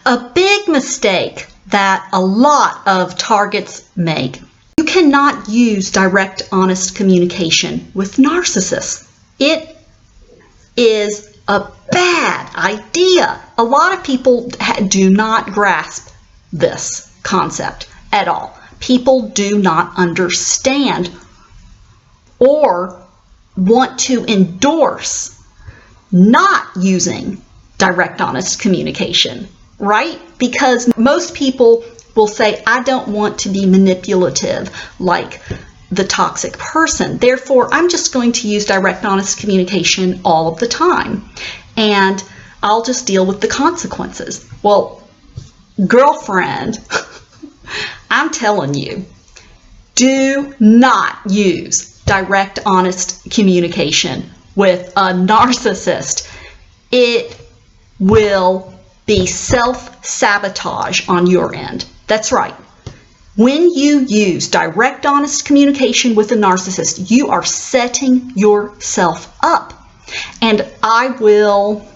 a big mistake that a lot of targets make. You cannot use direct, honest communication with narcissists. It is a bad idea. A lot of people do not grasp this concept at all. People do not understand or want to endorse not using direct, honest communication, right? Because most people will say, I don't want to be manipulative like the toxic person. Therefore, I'm just going to use direct, honest communication all of the time, and I'll just deal with the consequences. Well, girlfriend, I'm telling you, do not use direct, honest communication with a narcissist. It will be self-sabotage on your end. That's right. When you use direct, honest communication with a narcissist, you are setting yourself up. And I will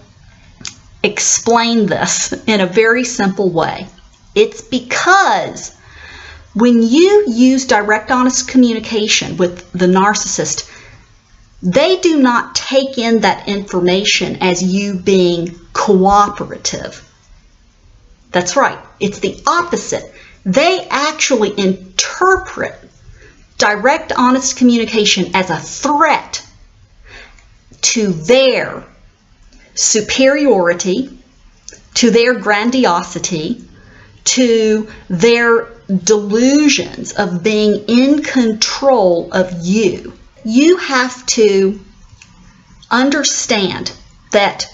explain this in a very simple way. It's because when you use direct, honest communication with the narcissist, they do not take in that information as you being cooperative. That's right. It's the opposite. They actually interpret direct, honest communication as a threat to their superiority, to their grandiosity, to their delusions of being in control of you. You have to understand that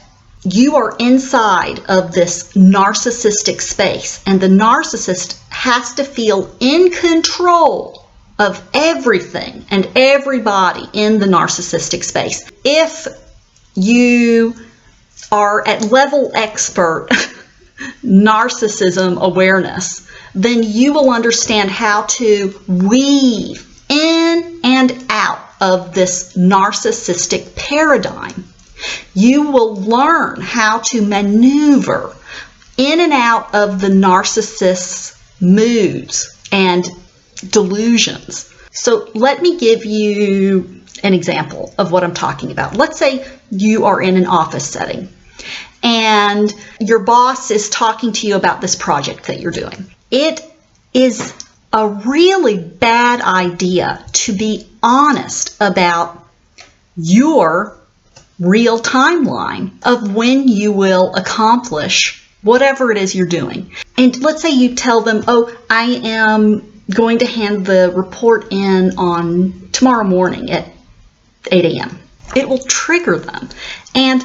you are inside of this narcissistic space, and the narcissist has to feel in control of everything and everybody in the narcissistic space. If you are at level expert narcissism awareness, then you will understand how to weave in and out of this narcissistic paradigm. You will learn how to maneuver in and out of the narcissist's moods and delusions. So let me give you an example of what I'm talking about. Let's say you are in an office setting and your boss is talking to you about this project that you're doing. It is a really bad idea to be honest about your real timeline of when you will accomplish whatever it is you're doing. And let's say you tell them, oh, I am going to hand the report in on tomorrow morning at 8 a.m. It will trigger them, and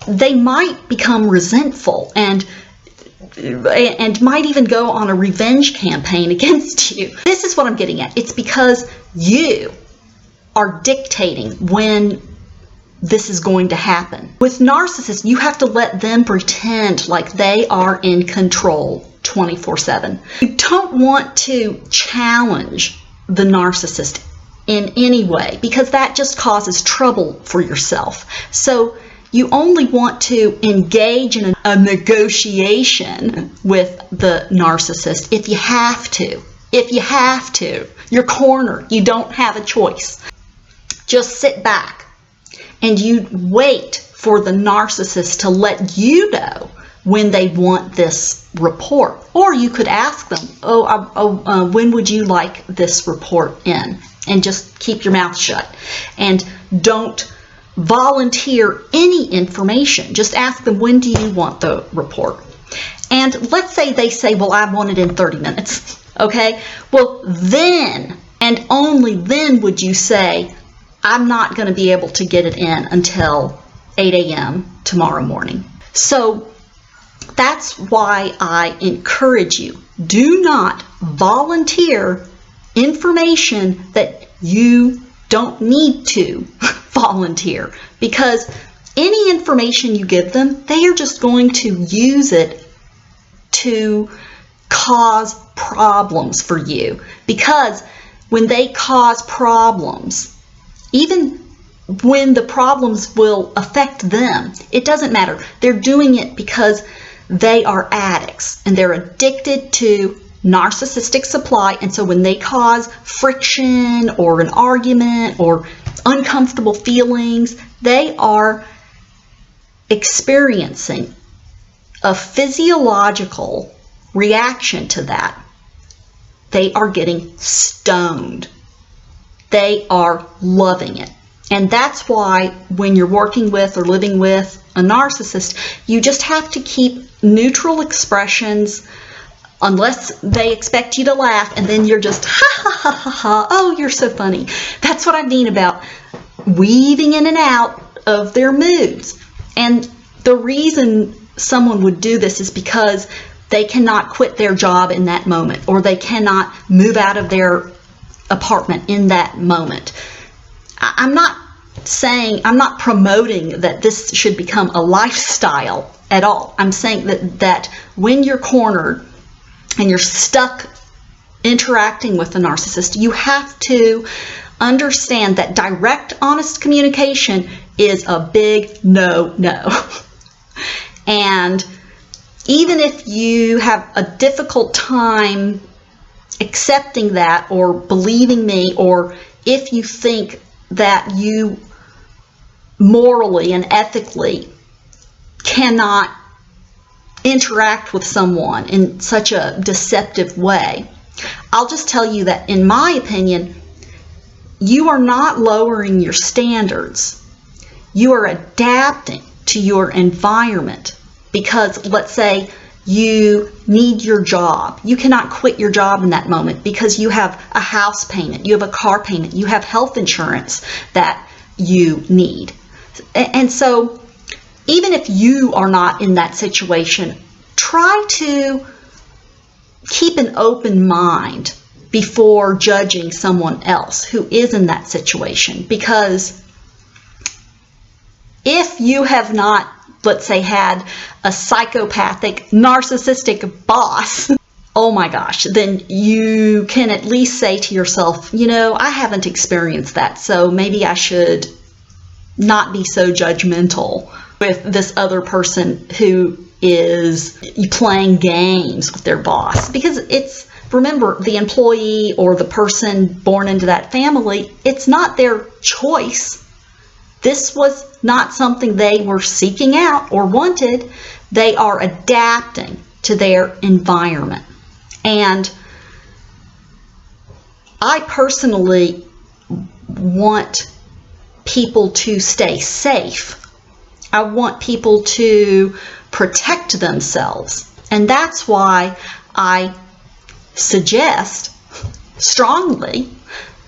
they might become resentful and might even go on a revenge campaign against you. This is what I'm getting at. It's because you are dictating when this is going to happen. With narcissists, you have to let them pretend like they are in control 24/7. You don't want to challenge the narcissist in any way, because that just causes trouble for yourself. So you only want to engage in a negotiation with the narcissist if you have to. If you have to. You're cornered. You don't have a choice. Just sit back and you wait for the narcissist to let you know when they want this report. Or you could ask them, when would you like this report in? And just keep your mouth shut. And don't volunteer any information. Just ask them, when do you want the report? And let's say they say, well, I want it in 30 minutes. Okay? Well, then, and only then would you say, I'm not going to be able to get it in until 8 a.m. tomorrow morning. So that's why I encourage you, do not volunteer information that you don't need to volunteer, because any information you give them, they are just going to use it to cause problems for you. Because when they cause problems, even when the problems will affect them, it doesn't matter. They're doing it because they are addicts and they're addicted to narcissistic supply. And so when they cause friction or an argument or uncomfortable feelings, they are experiencing a physiological reaction to that. They are getting stoned. They are loving it. And that's why when you're working with or living with a narcissist, you just have to keep neutral expressions unless they expect you to laugh, and then you're just ha ha ha ha ha, oh, you're so funny. That's what I mean about weaving in and out of their moods. And the reason someone would do this is because they cannot quit their job in that moment, or they cannot move out of their apartment in that moment. I'm not promoting that this should become a lifestyle at all. I'm saying that when you're cornered and you're stuck interacting with a narcissist, you have to understand that direct, honest communication is a big no-no. And even if you have a difficult time accepting that or believing me, or if you think that you morally and ethically cannot interact with someone in such a deceptive way, I'll just tell you that in my opinion, you are not lowering your standards. You are adapting to your environment, because let's say you need your job. You cannot quit your job in that moment because you have a house payment, you have a car payment, you have health insurance that you need. And so even if you are not in that situation, try to keep an open mind before judging someone else who is in that situation. Because if you have not, let's say, had a psychopathic, narcissistic boss, oh my gosh, then you can at least say to yourself, you know, I haven't experienced that, so maybe I should not be so judgmental with this other person who is playing games with their boss. Because it's, remember, the employee or the person born into that family, it's not their choice. This was not something they were seeking out or wanted. They are adapting to their environment. And I personally want people to stay safe. I want people to protect themselves. And that's why I suggest strongly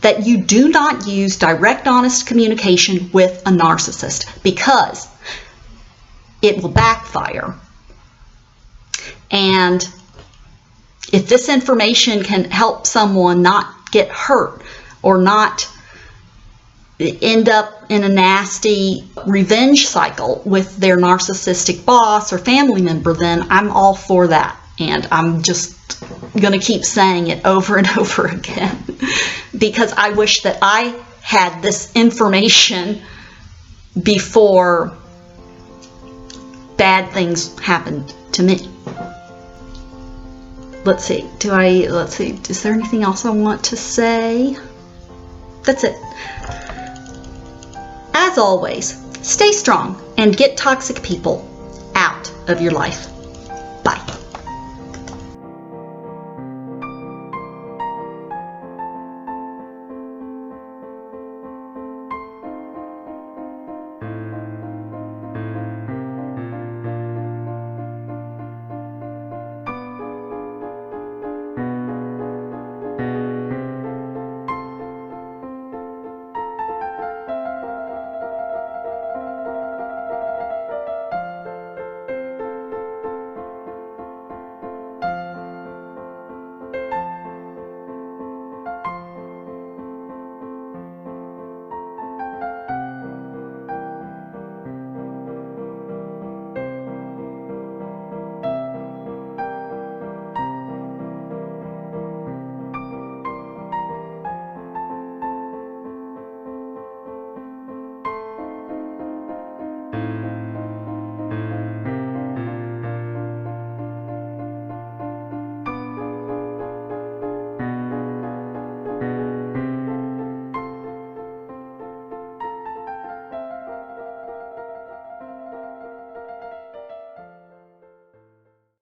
that you do not use direct, honest communication with a narcissist, because it will backfire. And if this information can help someone not get hurt or not end up in a nasty revenge cycle with their narcissistic boss or family member, then I'm all for that. And I'm just going to keep saying it over and over again, because I wish that I had this information before bad things happened to me. Let's see, is there anything else I want to say? That's it. As always, stay strong and get toxic people out of your life.